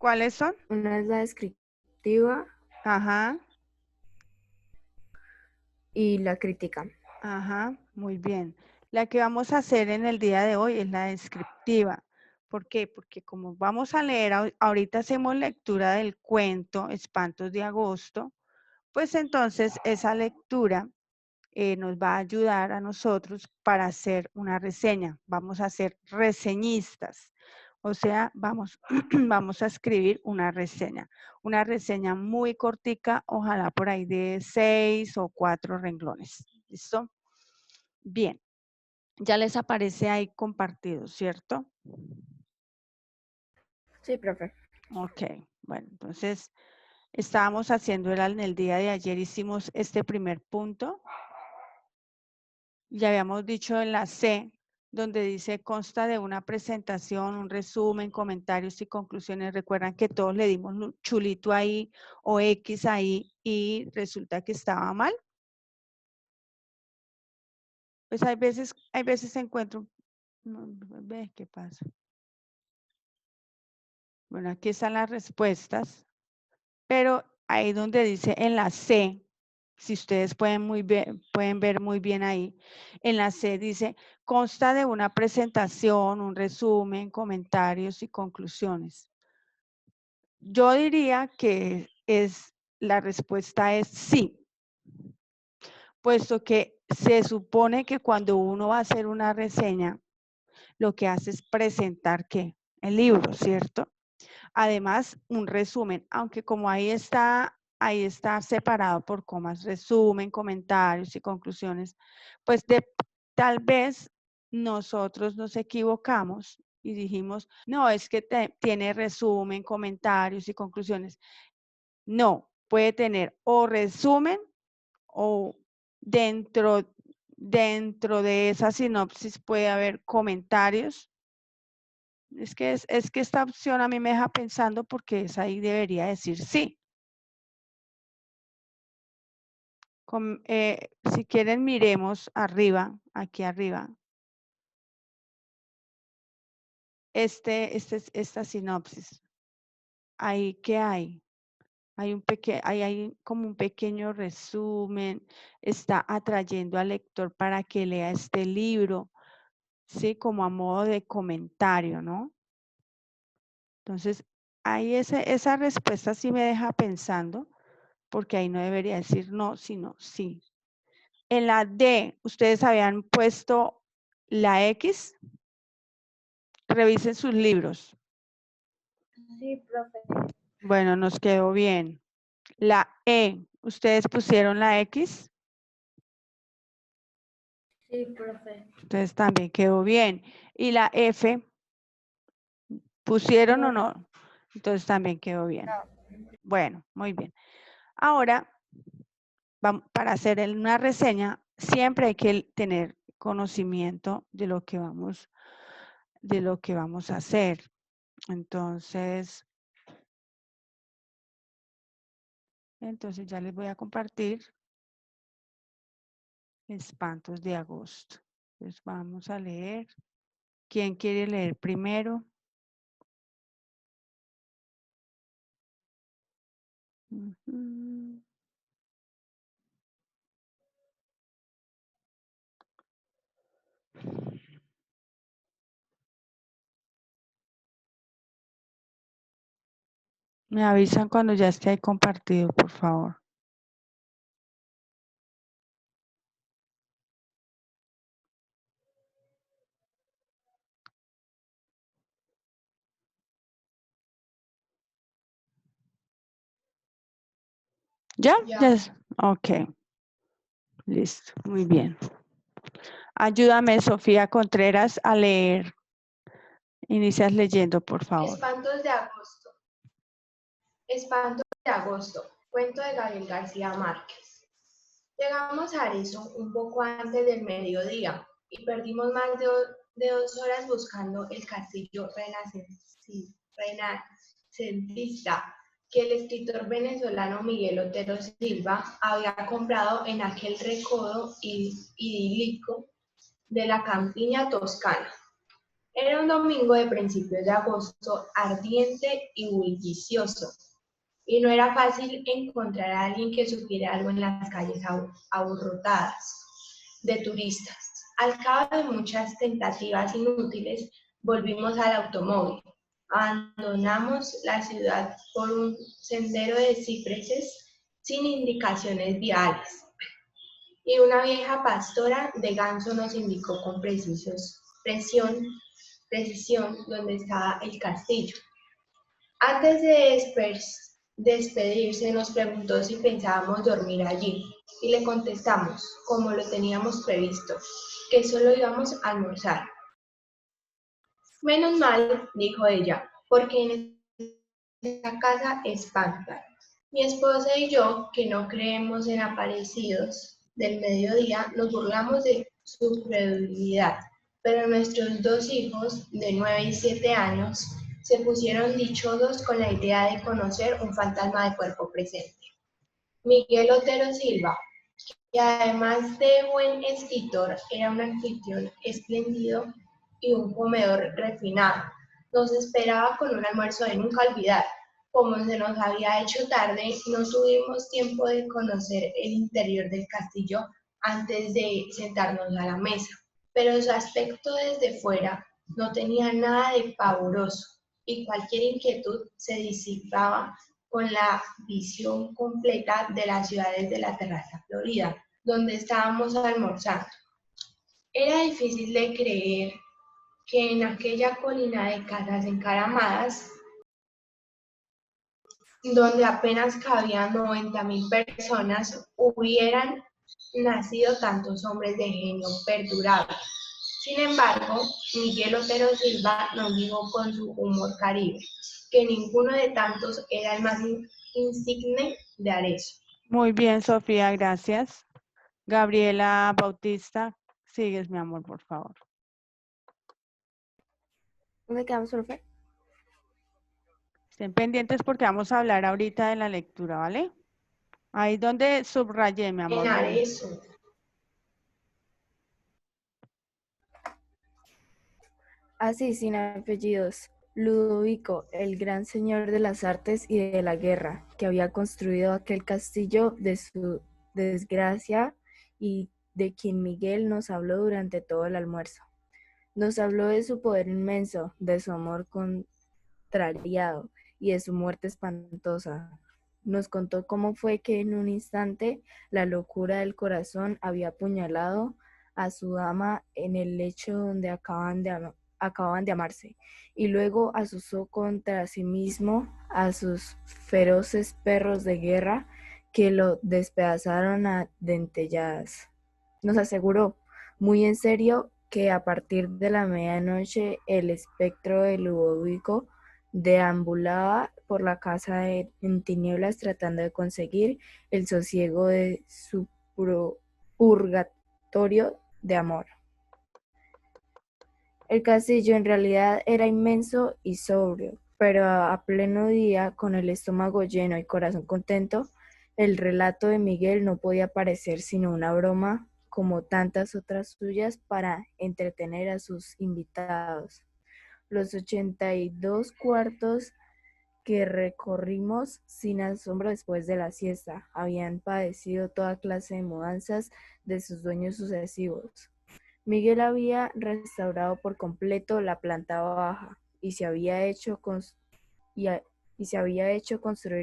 ¿Cuáles son? Una es la descriptiva Ajá, y la crítica. ajá, muy bien. La que vamos a hacer en el día de hoy es la descriptiva. ¿Por qué? Porque como vamos a leer, ahorita hacemos lectura del cuento Espantos de Agosto, pues entonces esa lectura nos va a ayudar a nosotros para hacer una reseña. Vamos a ser reseñistas. O sea, vamos, vamos a escribir una reseña muy cortica, ojalá por ahí de 6 o 4 renglones. ¿Listo? Bien, ya les aparece ahí compartido, ¿cierto? Sí, profe. Ok, bueno, entonces estábamos haciendo en el día de ayer, hicimos este primer punto. Ya habíamos dicho en la C, donde dice consta de una presentación, un resumen, comentarios y conclusiones. Recuerdan que todos le dimos un chulito ahí o X ahí y resulta que estaba mal. Pues hay veces encuentro, no, ve qué pasa. Bueno, aquí están las respuestas, pero ahí donde dice en la C, si ustedes pueden ver muy bien ahí, en la C dice, consta de una presentación, un resumen, comentarios y conclusiones. Yo diría que la respuesta es sí, puesto que se supone que cuando uno va a hacer una reseña, lo que hace es presentar ¿qué? El libro, ¿cierto? Además, un resumen, aunque como ahí está separado por comas, resumen, comentarios y conclusiones, pues tal vez nosotros nos equivocamos y dijimos, no, es que tiene resumen, comentarios y conclusiones. No, puede tener o resumen o dentro de esa sinopsis puede haber comentarios. Es que esta opción a mí me deja pensando porque esa ahí debería decir sí. Si quieren miremos arriba, aquí arriba. Esta sinopsis. Ahí, ¿qué hay? Hay como un pequeño resumen, está atrayendo al lector para que lea este libro, ¿sí? Como a modo de comentario, ¿no? Entonces, ahí esa respuesta sí me deja pensando, porque ahí no debería decir no, sino sí. En la D, ¿ustedes habían puesto la X? Revisen sus libros. Sí, profe. Bueno, nos quedó bien. La E, ¿ustedes pusieron la X? Sí, profe. Entonces también quedó bien. ¿Y la F? ¿Pusieron o no? Entonces también quedó bien. Bueno, muy bien. Ahora, para hacer una reseña, siempre hay que tener conocimiento de lo que vamos a hacer. Entonces ya les voy a compartir Espantos de Agosto. Entonces vamos a leer. ¿Quién quiere leer primero? Me avisan cuando ya esté ahí compartido, por favor. ¿Ya? Ya. Ok. Listo. Muy bien. Ayúdame, Sofía Contreras, a leer. Inicias leyendo, por favor. Espantos de agosto. Espantos de agosto. Cuento de Gabriel García Márquez. Llegamos a Arezzo un poco antes del mediodía y perdimos más de 2 horas buscando el castillo renacentista que el escritor venezolano Miguel Otero Silva había comprado en aquel recodo idílico de la campiña toscana. Era un domingo de principios de agosto, ardiente y bullicioso, y no era fácil encontrar a alguien que supiera algo en las calles abarrotadas de turistas. Al cabo de muchas tentativas inútiles, volvimos al automóvil. Abandonamos la ciudad por un sendero de cipreses sin indicaciones viales, y una vieja pastora de ganso nos indicó con precisión dónde estaba el castillo. Antes de despedirse, nos preguntó si pensábamos dormir allí, y le contestamos, como lo teníamos previsto, que solo íbamos a almorzar. Menos mal, dijo ella, porque en esta casa espantan. Mi esposa y yo, que no creemos en aparecidos del mediodía, nos burlamos de su credulidad, pero nuestros dos hijos, de 9 y 7 años, se pusieron dichosos con la idea de conocer un fantasma de cuerpo presente. Miguel Otero Silva, que además de buen escritor, era un anfitrión espléndido y un comedor refinado. Nos esperaba con un almuerzo de nunca olvidar. Como se nos había hecho tarde, no tuvimos tiempo de conocer el interior del castillo antes de sentarnos a la mesa, pero su aspecto desde fuera no tenía nada de pavoroso, y cualquier inquietud se disipaba con la visión completa de las ciudades de la terraza florida, donde estábamos almorzando. Era difícil de creer que en aquella colina de casas encaramadas, donde apenas cabían 90.000 personas, hubieran nacido tantos hombres de genio perdurable. Sin embargo, Miguel Otero Silva nos dijo con su humor caribe que ninguno de tantos era el más insigne de Arezzo. Muy bien, Sofía, gracias. Gabriela Bautista, sigues, mi amor, por favor. ¿Dónde quedamos, profe? Estén pendientes porque vamos a hablar ahorita de la lectura, ¿vale? Ahí donde subrayé, mi amor. En Arezzo. Así, sin apellidos. Ludovico, el gran señor de las artes y de la guerra, que había construido aquel castillo de su desgracia y de quien Miguel nos habló durante todo el almuerzo. Nos habló de su poder inmenso, de su amor contrariado y de su muerte espantosa. Nos contó cómo fue que en un instante la locura del corazón había apuñalado a su dama en el lecho donde acaban de amarse, y luego asusó contra sí mismo a sus feroces perros de guerra que lo despedazaron a dentelladas. Nos aseguró, muy en serio, que a partir de la medianoche el espectro de Ludovico deambulaba por la casa en tinieblas tratando de conseguir el sosiego de su purgatorio de amor. El castillo en realidad era inmenso y sobrio, pero a pleno día, con el estómago lleno y corazón contento, el relato de Miguel no podía parecer sino una broma, como tantas otras suyas, para entretener a sus invitados. Los 82 cuartos que recorrimos sin asombro después de la siesta habían padecido toda clase de mudanzas de sus dueños sucesivos. Miguel había restaurado por completo la planta baja y se había hecho construir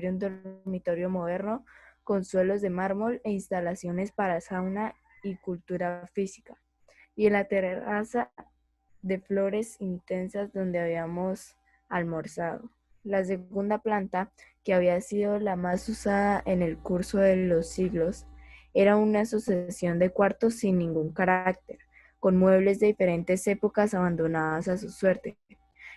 un dormitorio moderno con suelos de mármol e instalaciones para sauna y cultura física. Y en la terraza de flores intensas donde habíamos almorzado. La segunda planta, que había sido la más usada en el curso de los siglos, era una sucesión de cuartos sin ningún carácter, con muebles de diferentes épocas abandonadas a su suerte.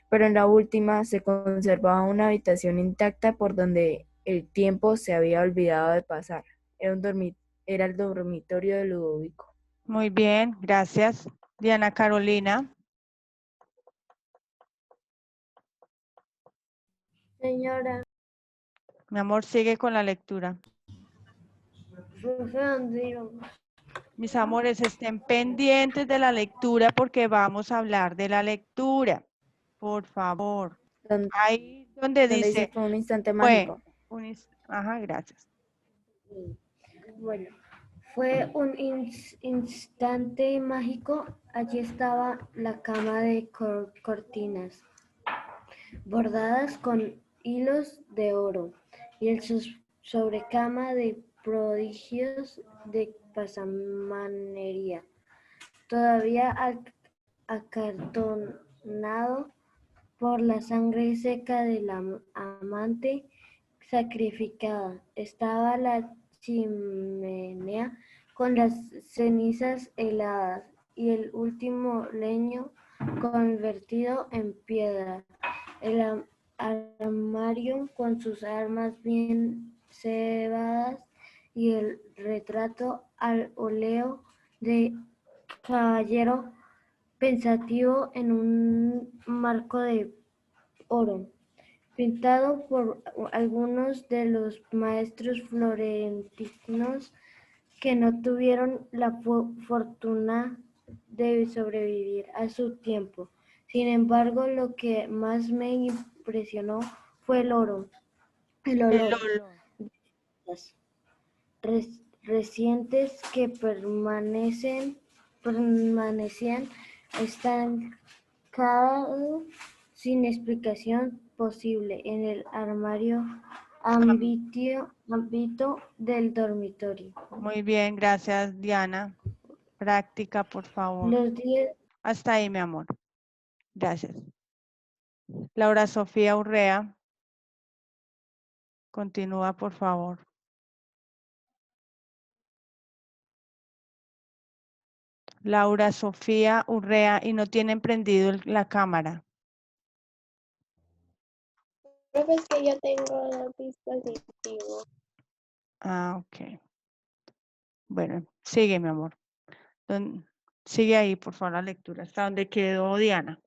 Pero en la última se conservaba una habitación intacta por donde el tiempo se había olvidado de pasar. Era el dormitorio de Ludovico. Muy bien, gracias. Diana Carolina. Señora, Mi amor, sigue con la lectura. profe, ¿dónde íbamos? Mis amores, estén pendientes de la lectura porque vamos a hablar de la lectura. Por favor. Ahí donde Donde dice dice, fue un instante fue mágico. Ajá, gracias. Bueno, fue un instante mágico. Allí estaba la cama de cortinas bordadas con hilos de oro y el sobrecama de prodigios de pasamanería, todavía acartonado por la sangre seca de la amante sacrificada. Estaba la chimenea con las cenizas heladas y el último leño convertido en piedra. El armario con sus armas bien cebadas y el retrato al óleo de caballero pensativo en un marco de oro, pintado por algunos de los maestros florentinos que no tuvieron la fortuna de sobrevivir a su tiempo. Sin embargo, lo que más me impresionó fue el olor El olor. recientes que permanecían estancados sin explicación posible en el armario ámbito del dormitorio. Muy bien, gracias, Diana. Práctica, por favor. Los días Hasta ahí, mi amor. Gracias. Laura Sofía Urrea. Continúa, por favor. Laura Sofía Urrea y no tienen prendido la cámara. Profe, es que yo tengo el dispositivo. Ah, ok. Bueno, sigue, mi amor. Sigue ahí, por favor, la lectura. Hasta donde quedó Diana.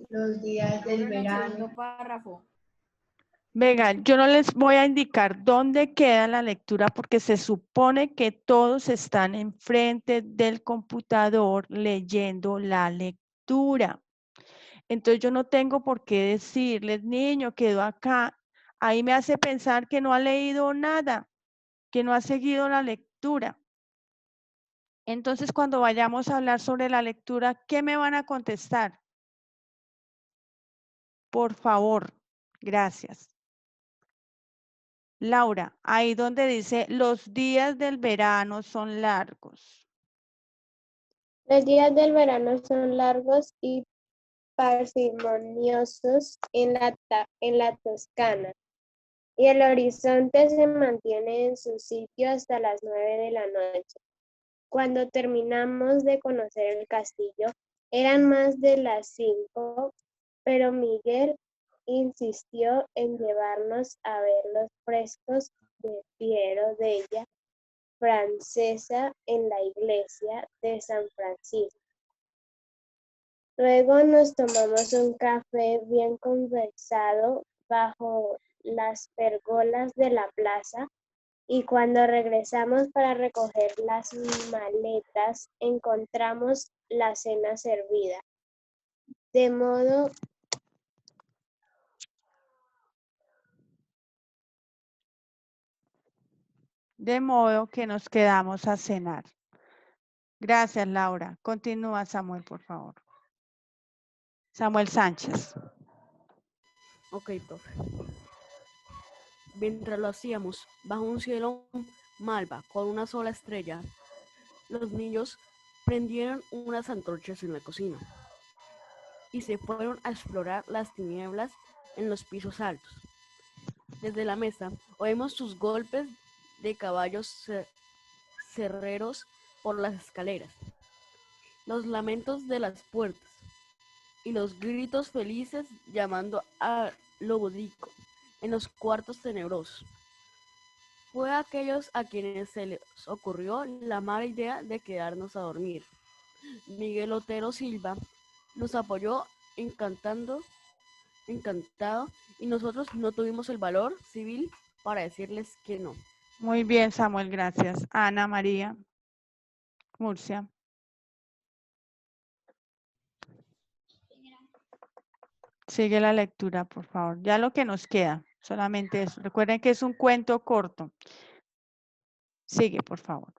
Los días del En el verano. segundo párrafo. Venga, yo no les voy a indicar dónde queda la lectura porque se supone que todos están enfrente del computador leyendo la lectura. Entonces yo no tengo por qué decirles, niño, quedó acá. Ahí me hace pensar que no ha leído nada, que no ha seguido la lectura. Entonces cuando vayamos a hablar sobre la lectura, ¿qué me van a contestar? Por favor, gracias. Laura, ahí donde dice los días del verano son largos. Los días del verano son largos y parsimoniosos en la Toscana, y el horizonte se mantiene en su sitio hasta las 9 de la noche. Cuando terminamos de conocer el castillo, eran más de las 5, pero Miguel insistió en llevarnos a ver los frescos de Piero della Francesa en la iglesia de San Francisco. Luego nos tomamos un café bien conversado bajo las pérgolas de la plaza, y cuando regresamos para recoger las maletas encontramos la cena servida. De modo que nos quedamos a cenar. Gracias, Laura. Continúa, Samuel, por favor. Samuel Sánchez. Ok, profe. Mientras lo hacíamos, bajo un cielo malva con una sola estrella, los niños prendieron unas antorchas en la cocina y se fueron a explorar las tinieblas en los pisos altos. Desde la mesa oímos sus golpes de caballos cerreros por las escaleras, los lamentos de las puertas y los gritos felices llamando a Lobodico en los cuartos tenebrosos. Fue a aquellos a quienes se les ocurrió la mala idea de quedarnos a dormir. Miguel Otero Silva nos apoyó encantado, y nosotros no tuvimos el valor civil para decirles que no. Muy bien, Samuel, gracias. Ana María Murcia. Sigue la lectura, por favor. Ya lo que nos queda, solamente eso. Recuerden que es un cuento corto. Sigue, por favor.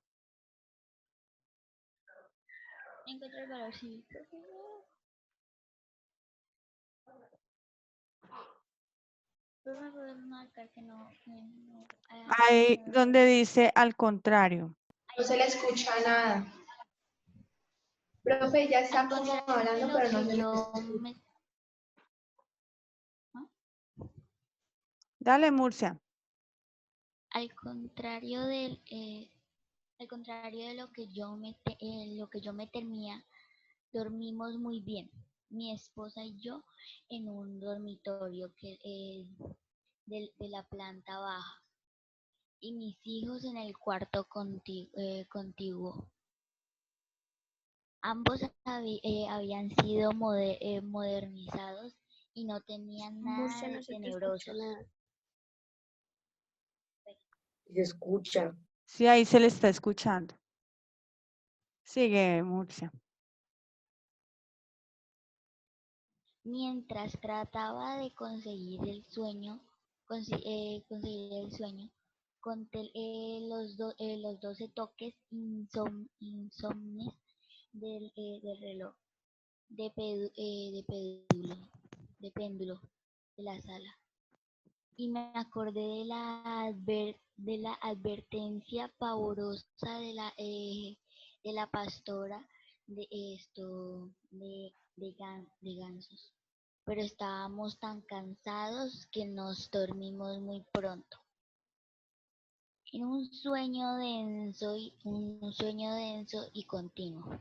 Encuentra el valor civil. Pero me puedes marcar que no. Ahí donde dice al contrario. No se le escucha nada. Profe, ya está Al como contrario hablando, de pero lo no que se le yo escucha. me Dale, Murcia. al contrario de lo que yo me temía, dormimos muy bien, mi esposa y yo, en un dormitorio de la planta baja, y mis hijos en el cuarto contiguo. Ambos habían sido modernizados y no tenían nada Murcia, de no se te tenebrosos. escucha nada. Se escucha. Sí, ahí se le está escuchando. Sigue, Murcia. Mientras trataba de conseguir el sueño, conté los 12 toques insomnes del reloj de péndulo de la sala. Y me acordé de la advertencia pavorosa de la pastora de gansos. Pero estábamos tan cansados que nos dormimos muy pronto. En un sueño denso y continuo.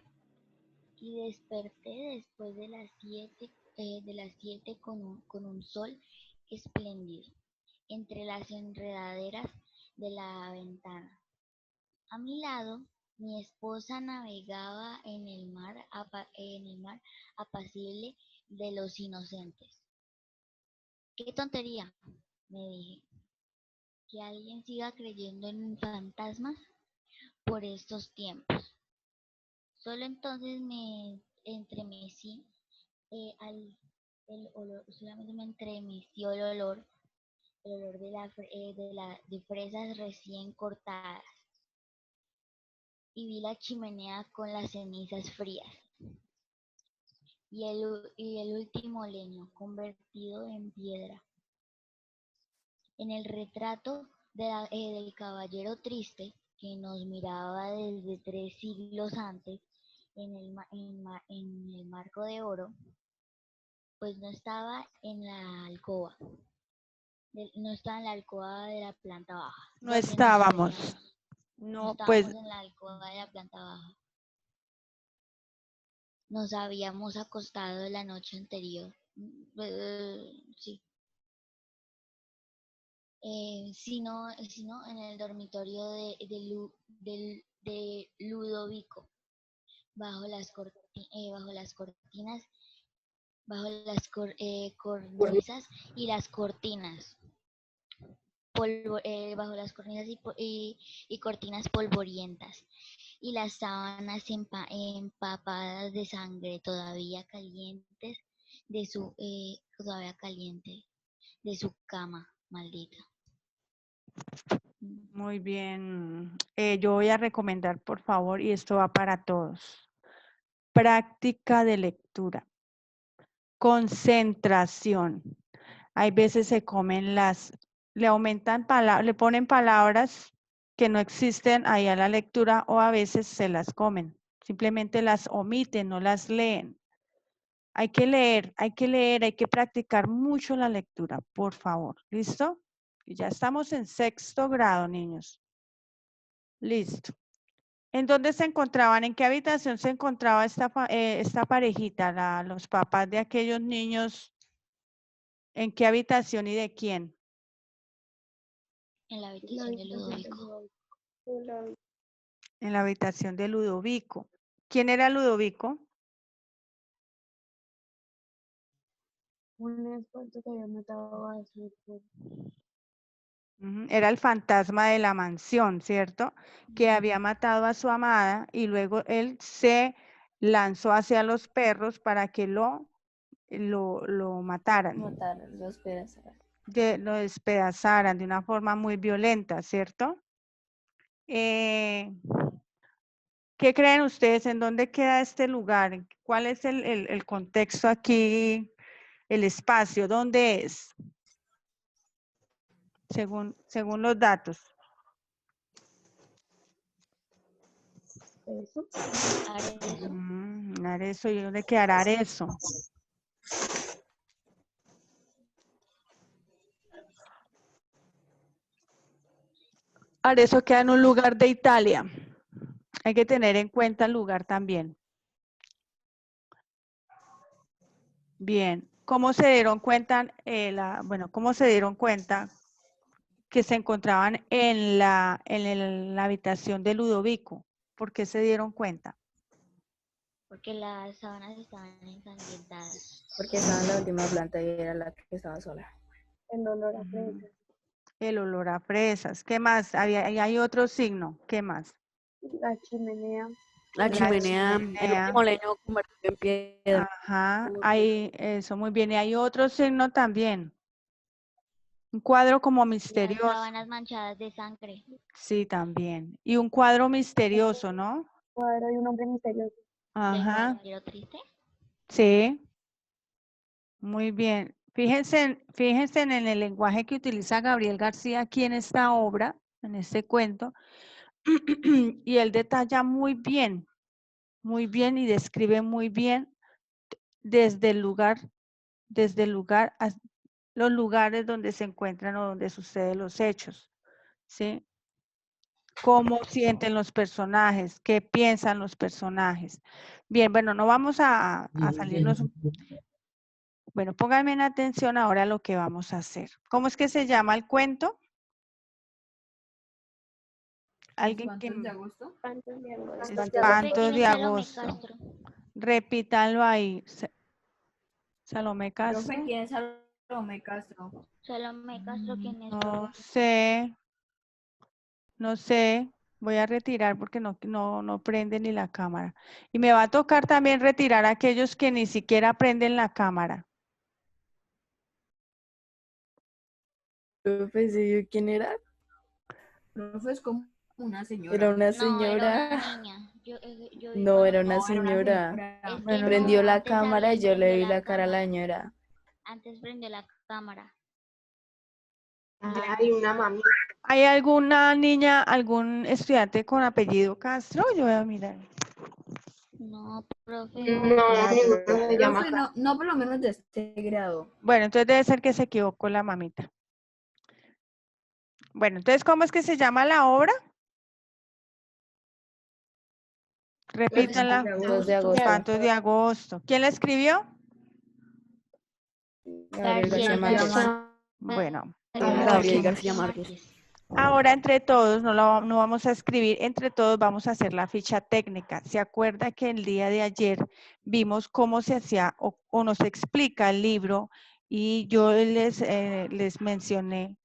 Y desperté después de las 7 con un sol espléndido entre las enredaderas de la ventana. A mi lado, mi esposa navegaba en el mar apacible de los inocentes. ¡Qué tontería!, me dije. ¿Que alguien siga creyendo en fantasmas por estos tiempos? Solo entonces me entremecí solamente me entremeció el olor de fresas recién cortadas, y vi la chimenea con las cenizas frías y el último leño convertido en piedra. En el retrato del caballero triste que nos miraba desde 3 siglos antes en el marco de oro, pues no estaba en la alcoba. No estaba en la alcoba de la planta baja. No estábamos. No No, pues estábamos en la alcoba de la planta baja. Nos habíamos acostado la noche anterior. Sí. Sino en el dormitorio de Ludovico, bajo las cortinas, cornisas y las cortinas. Bajo las cortinas y cortinas polvorientas, y las sábanas empapadas de sangre todavía caliente de su cama maldita. muy bien. Yo voy a recomendar, por favor, y esto va para todos. Práctica de lectura. Concentración. Hay veces se comen le aumentan palabras, le ponen palabras que no existen ahí a la lectura, o a veces se las comen. Simplemente las omiten, no las leen. Hay que leer, hay que practicar mucho la lectura, por favor. ¿Listo? Y ya estamos en 6º grado, niños. Listo. ¿En dónde se encontraban? ¿En qué habitación se encontraba esta parejita, los papás de aquellos niños? ¿En qué habitación y de quién? En la habitación de Ludovico. En la habitación de Ludovico. ¿Quién era Ludovico? Un espanto que había matado a su esposo. Ujú, era el fantasma de la mansión, ¿cierto? Que había matado a su amada y luego él se lanzó hacia los perros para que lo mataran, Matar los pedazos. lo despedazaran de una forma muy violenta, ¿cierto? ¿Qué creen ustedes? ¿En dónde queda este lugar? ¿Cuál es el contexto aquí? El espacio, ¿dónde es? Según los datos. Eso. Arezzo. Arezzo, ¿y dónde quedará Arezzo? Arezzo queda en un lugar de Italia. Hay que tener en cuenta el lugar también. Bien, ¿cómo se dieron cuenta? ¿Cómo se dieron cuenta que se encontraban en la habitación de Ludovico? ¿Por qué se dieron cuenta? Porque las sábanas estaban ensangrentadas. Porque estaba en la última planta y era la que estaba sola. El olor a fresa. El olor a fresas. ¿Qué más? Hay otro signo. ¿Qué más? La chimenea. La chimenea, el chimenea. último leño convertido en piedra. Ajá, eso muy bien. Y hay otro signo también. Un cuadro como Las misterioso. sábanas manchadas de sangre. Sí, también. Y un cuadro misterioso, ¿no? Cuadro y un hombre misterioso. ¿El Ajá, caballero triste? sí, muy bien. Fíjense en el lenguaje que utiliza Gabriel García aquí en esta obra, en este cuento, y él detalla muy bien y describe muy bien desde el lugar, los lugares donde se encuentran o donde suceden los hechos, ¿sí? Cómo sienten los personajes, qué piensan los personajes. Bien, bueno, no vamos a salirnos. Bueno, pónganme en atención ahora a lo que vamos a hacer. ¿Cómo es que se llama el cuento? ¿Alguien que ¿Espantos de agosto? Espantos de agosto. Espantos de Salomé agosto. Castro. Repítanlo ahí. Salomé Profe, Castro. ¿quién es Salomé Castro? Salomé Castro, ¿quién es? No sé. No sé. Voy a retirar porque no prende ni la cámara. Y me va a tocar también retirar a aquellos que ni siquiera prenden la cámara. Profe, ¿sí vio quién era? Profe, es como una señora. Era una No, era señora. una niña. Yo vi No, cuando era una No, era una señora. señora. Es que Bueno, no, Prendió la antes cámara y yo le prendió vi la cara a la cámara. señora. Antes prendió la cámara. Hay una mamita. ¿Hay alguna niña, algún estudiante con apellido Castro? Yo voy a mirar. No, profe. No, No, ninguno se llama Profe, no por lo menos de este grado. Bueno, entonces debe ser que se equivocó la mamita. Bueno, entonces, ¿cómo es que se llama la obra? Repítanla. 2 de agosto. Espantos de agosto. ¿Quién la escribió? Gabriel García García Márquez. Bueno, Gabriel García García Márquez. ahora entre todos, no vamos a escribir, entre todos vamos a hacer la ficha técnica. ¿Se acuerda que el día de ayer vimos cómo se hacía o nos explica el libro y yo les mencioné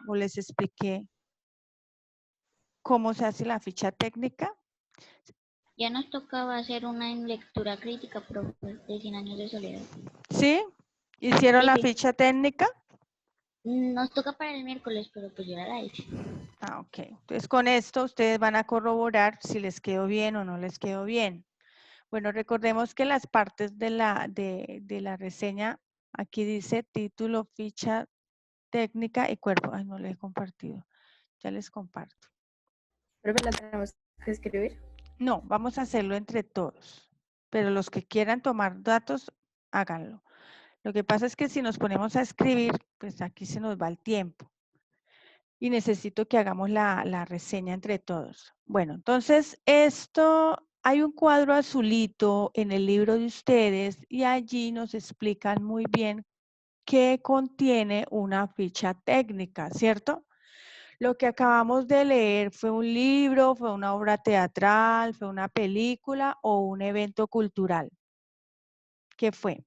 o les expliqué cómo se hace la ficha técnica? Ya nos tocaba hacer una en lectura crítica, profe, de 100 años de soledad. ¿Sí? ¿Hicieron la Sí. ficha técnica? Nos toca para el miércoles, pero pues yo ya la hice. Ah, ok. Entonces con esto ustedes van a corroborar si les quedó bien o no les quedó bien. Bueno, recordemos que las partes de la reseña, aquí dice título, ficha técnica y cuerpo. Ay, no le he compartido. Ya les comparto. Profe, ¿la tenemos que escribir? No, vamos a hacerlo entre todos. Pero los que quieran tomar datos, háganlo. Lo que pasa es que si nos ponemos a escribir, pues aquí se nos va el tiempo. Y necesito que hagamos la reseña entre todos. Bueno, entonces hay un cuadro azulito en el libro de ustedes y allí nos explican muy bien qué contiene una ficha técnica, ¿cierto? Lo que acabamos de leer fue un libro, fue una obra teatral, fue una película o un evento cultural. ¿Qué fue?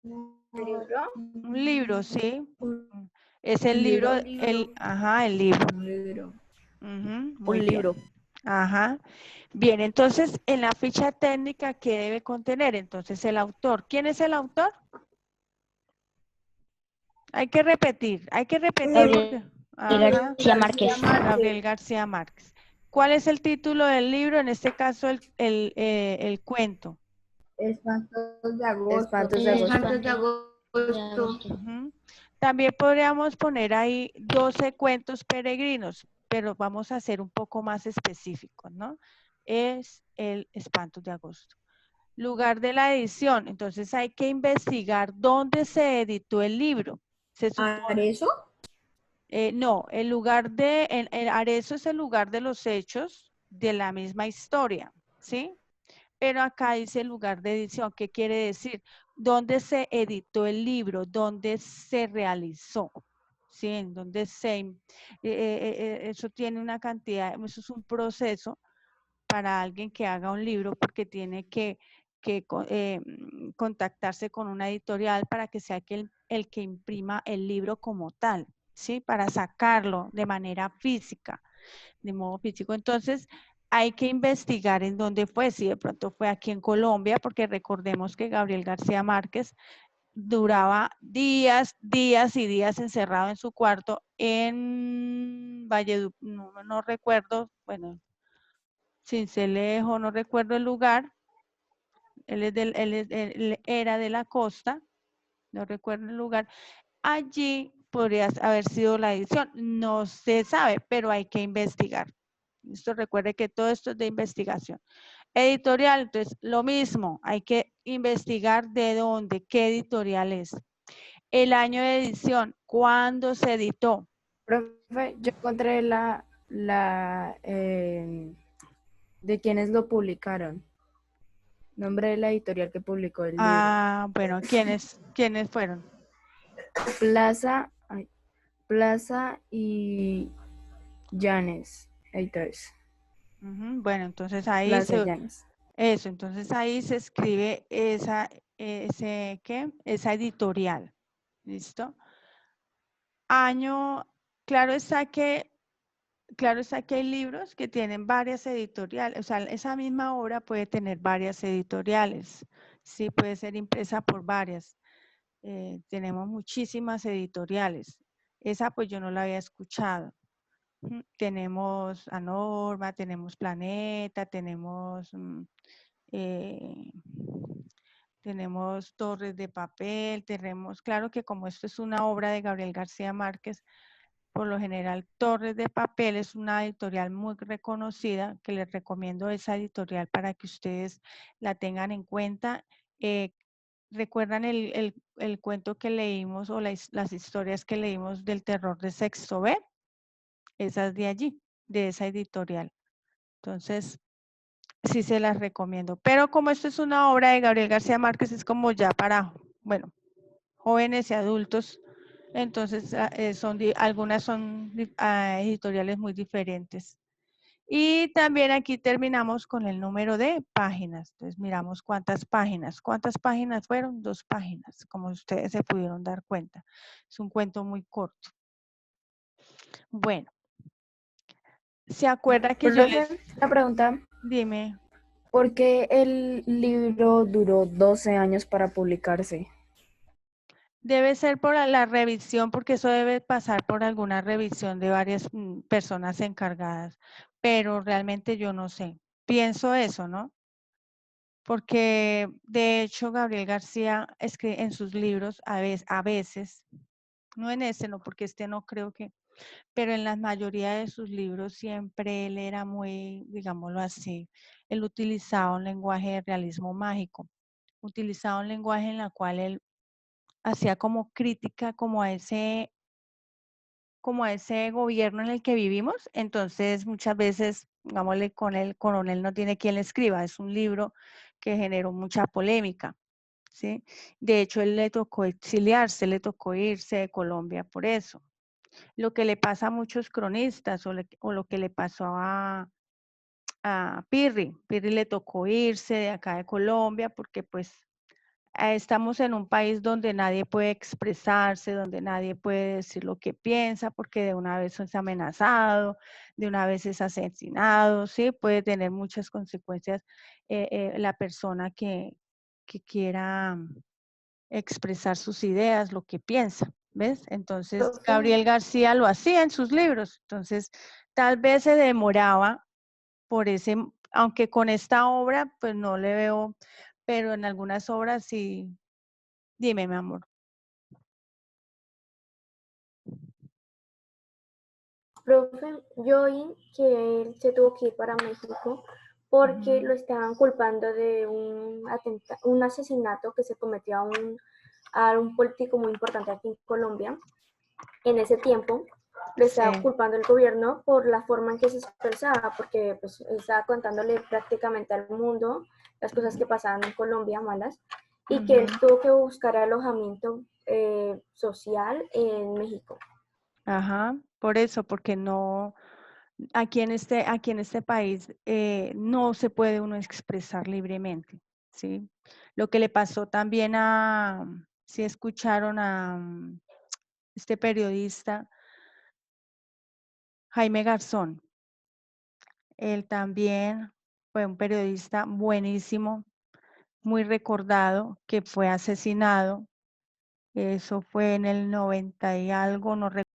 ¿Libro? Un libro, ¿sí? Un Es el libro, libro. ajá, el libro. Un libro. Ujú, muy Un bien. libro. Ajá. Bien, entonces en la ficha técnica, ¿qué debe contener? Entonces el autor. ¿Quién es el autor? Hay que repetir porque... Gabriel Ajá, García Márquez. Gabriel García Márquez. ¿Cuál es el título del libro? En este caso, el cuento. Espantos de agosto. Espantos de agosto. Ujú. También podríamos poner ahí 12 cuentos peregrinos, pero vamos a ser un poco más específicos, ¿no? Es el Espantos de Agosto. Lugar de la edición. Entonces hay que investigar dónde se editó el libro. Se supone, ¿Arezo? no, el lugar de, el Arezzo es el lugar de los hechos de la misma historia, ¿sí? Pero acá dice el lugar de edición. ¿Qué quiere decir? ¿Dónde se editó el libro? ¿Dónde se realizó? ¿Sí? En donde eso tiene una cantidad, eso es un proceso para alguien que haga un libro porque tiene que contactarse con una editorial para que sea el que imprima el libro como tal, ¿sí? Para sacarlo de manera física, de modo físico. Entonces, hay que investigar en dónde fue, si de pronto fue aquí en Colombia, porque recordemos que Gabriel García Márquez duraba días, días y días encerrado en su cuarto en Valledupar, no recuerdo, bueno, Cincelejo, no recuerdo el lugar, él era de la costa, no recuerdo el lugar, allí podría haber sido la edición, no se sabe, pero hay que investigar. Esto recuerde que todo esto es de investigación. Editorial, entonces lo mismo, hay que investigar de dónde, qué editorial es. El año de edición, cuándo se editó. Profe, yo encontré de quienes lo publicaron. Nombre de la editorial que publicó el libro. Ah, bueno, ¿quiénes fueron? Plaza y Llanes, editores. Bueno, entonces ahí Plaza y Llanes. entonces ahí se escribe esa editorial. ¿Listo? Año, claro está que hay libros que tienen varias editoriales, o sea, esa misma obra puede tener varias editoriales, sí, puede ser impresa por varias. Tenemos muchísimas editoriales. Esa pues yo no la había escuchado. Tenemos a Norma, tenemos Planeta, eh, tenemos Torres de Papel, claro que como esto es una obra de Gabriel García Márquez, por lo general Torres de Papel es una editorial muy reconocida, que les recomiendo esa editorial para que ustedes la tengan en cuenta. ¿Recuerdan el cuento que leímos o las historias que leímos del terror de sexto B? Esas de allí, de esa editorial. Entonces, sí se las recomiendo. Pero como esto es una obra de Gabriel García Márquez, es como ya para, bueno, jóvenes y adultos. Entonces, algunas son editoriales muy diferentes. Y también aquí terminamos con el número de páginas. Entonces, miramos cuántas páginas. ¿Cuántas páginas fueron? 2 páginas, como ustedes se pudieron dar cuenta. Es un cuento muy corto. Bueno, ¿se acuerda que yo les... Profe, una pregunta. Dime. ¿Por qué el libro duró 12 años para publicarse? Debe ser por la revisión, porque eso debe pasar por alguna revisión de varias personas encargadas, pero realmente yo no sé. Pienso eso, ¿no? Porque de hecho Gabriel García escribe en sus libros a veces, no en este, no, porque este no creo que, pero en la mayoría de sus libros siempre él era muy, digámoslo así, él utilizaba un lenguaje de realismo mágico, utilizaba un lenguaje en la cual él hacía como crítica como a ese gobierno en el que vivimos. Entonces, muchas veces, digámosle, con el coronel no tiene quien le escriba. Es un libro que generó mucha polémica, ¿sí? De hecho, él le tocó exiliarse, le tocó irse de Colombia por eso. lo que le pasa a muchos cronistas o lo que le pasó a Pirri. Pirri le tocó irse de acá de Colombia porque pues estamos en un país donde nadie puede expresarse, donde nadie puede decir lo que piensa porque de una vez es amenazado, de una vez es asesinado, ¿sí? Puede tener muchas consecuencias la persona que quiera expresar sus ideas, lo que piensa, ¿ves? Entonces, Profe, Gabriel García lo hacía en sus libros. Entonces, tal vez se demoraba por ese, aunque con esta obra, pues no le veo, pero en algunas obras sí. Dime, mi amor. profe, yo oí que él se tuvo que ir para México porque lo estaban culpando de un asesinato que se cometió a un político muy importante aquí en Colombia. En ese tiempo lo estaba Sí. culpando el gobierno por la forma en que se expresaba, porque pues, estaba contándole prácticamente al mundo las cosas que pasaban en Colombia malas, y que él tuvo que buscar alojamiento social en México. Ajá, por eso, porque no, aquí en este país no se puede uno expresar libremente, ¿sí? Lo que le pasó también si escucharon a este periodista, Jaime Garzón, él también fue un periodista buenísimo, muy recordado, que fue asesinado. Eso fue en el 90 y algo, no recuerdo.